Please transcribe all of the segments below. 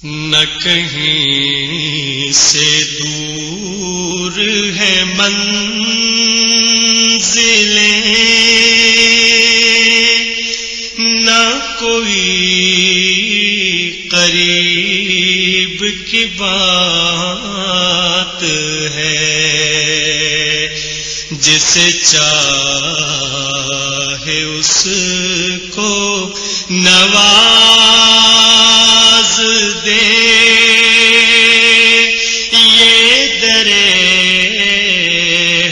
نہ کہیں سے دور ہے منزلیں، نہ کوئی قریب کی بات ہے، جسے چاہے اس کو نواز دے، یہ درِ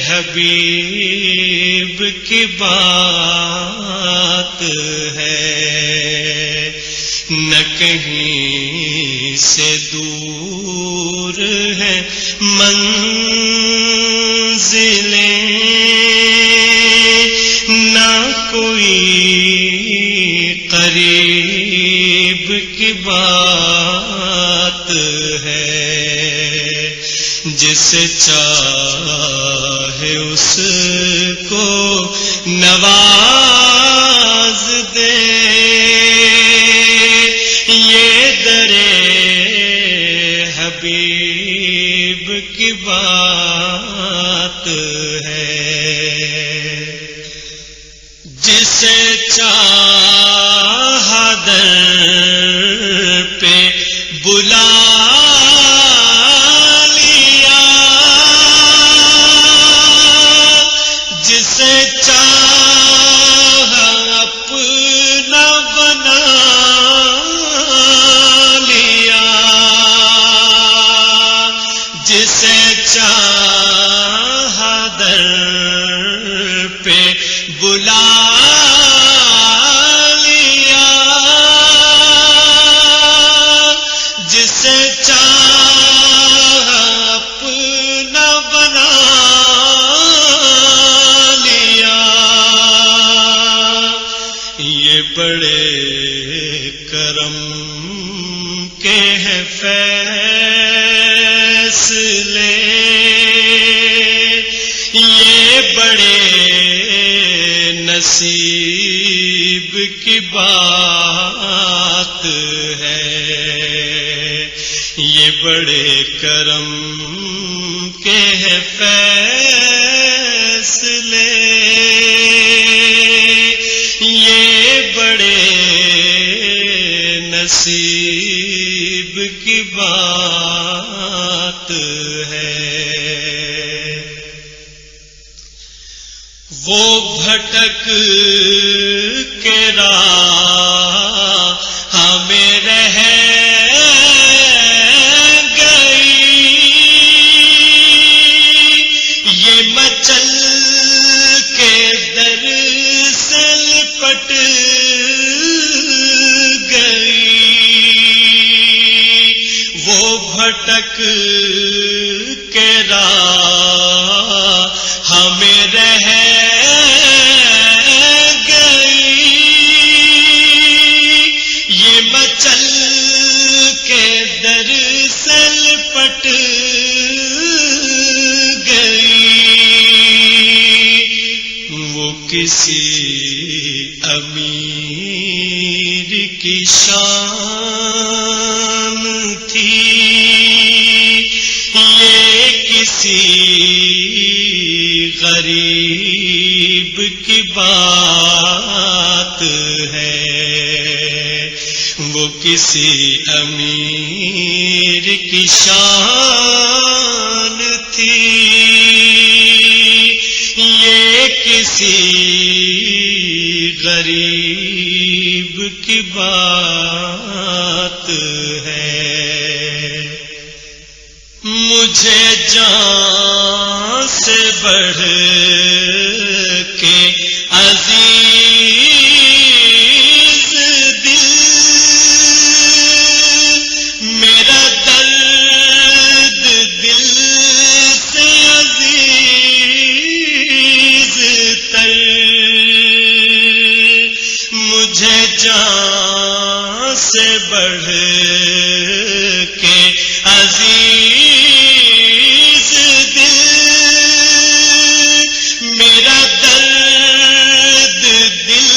حبیب کی بات ہے۔ نہ کہیں سے دور ہے منزلیں، نہ کوئی قریب کی بات ہے، جسے چاہے اس کو نواز دے، یہ درِ حبیب کی بات ہے۔ جسے چاہا در پہ بلا لیا، جسے چاہا اپنا بنا لیا، جسے چاہا در پہ بلا لیا، جسے چاہا اپنا بنا لیا، یہ بڑے کرم کے ہیں فیصلے، یہ بڑے نصیب کی بات ہے، یہ بڑے کرم کے ہیں فیصلے، یہ بڑے نصیب کی بات ہے۔ وہ بھٹک کے راہ میں رہ گئی، یہ مچل کے در سے لپٹ گئی، وہ بھٹک کے راہ ہمیں رہ گئی، یہ مچل کے در سے لپٹ گئی، وہ کسی امیر کی شان تھی، یہ کسی غریب کی بات ہے، وہ کسی امیر کی شان تھی، یہ کسی غریب کی بات ہے۔ مجھے جان سے بڑھ کے عزیز دل، میرا درد دل سے عزیز تر، مجھے جان سے بڑھ کے عزیز دل، میرا درد دل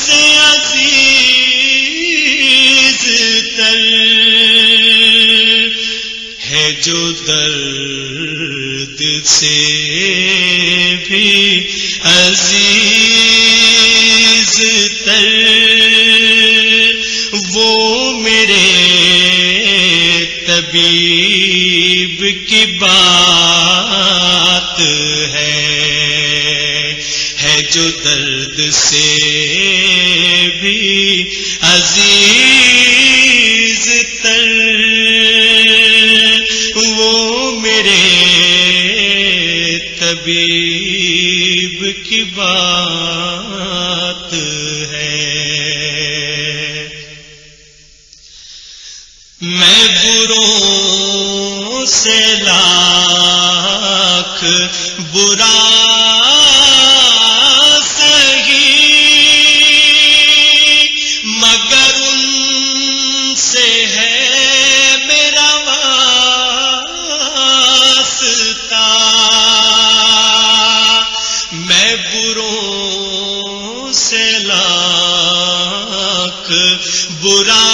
سے عزیز تر ہے جو درد سے بھی عزیز تر، وہ میرے طبیب کی بات ہے جو درد سے بھی عزیز تر، وہ میرے طبیب کی بات ہے۔ میں بروں سے لاکھ برا سہی، مگر ان سے ہے میرا واسطہ۔ میں بروں سے لاکھ برا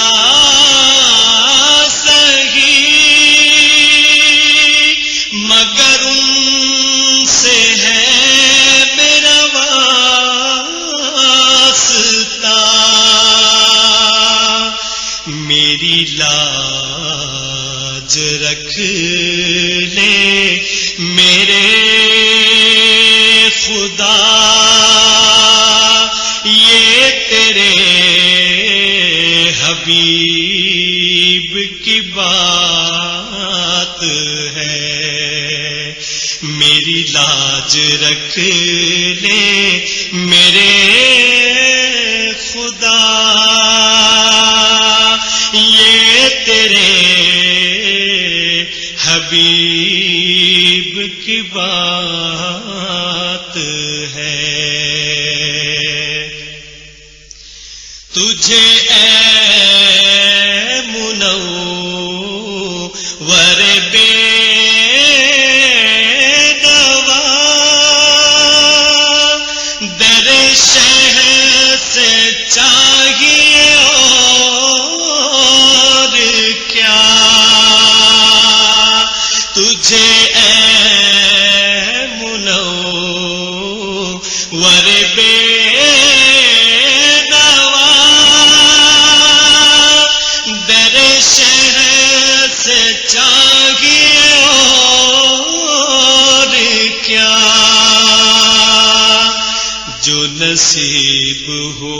مگر ان سے ہے میرا واسطہ۔ میری لاج رکھ لے میرے خدا، یہ تیرے حبیب کی بات ہے۔ میری لاج رکھ لے میرے خدا، یہ تیرے حبیب کی بات ہے۔ تجھے اے منور بے چاہیے اور کیا، تجھے اے منور بے نوا، در شہر سے چاہیے اور کیا، جو نصیب ہو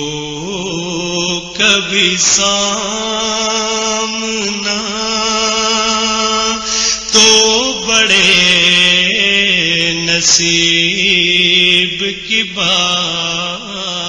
کبھی سامنا تو بڑے نصیب کی بات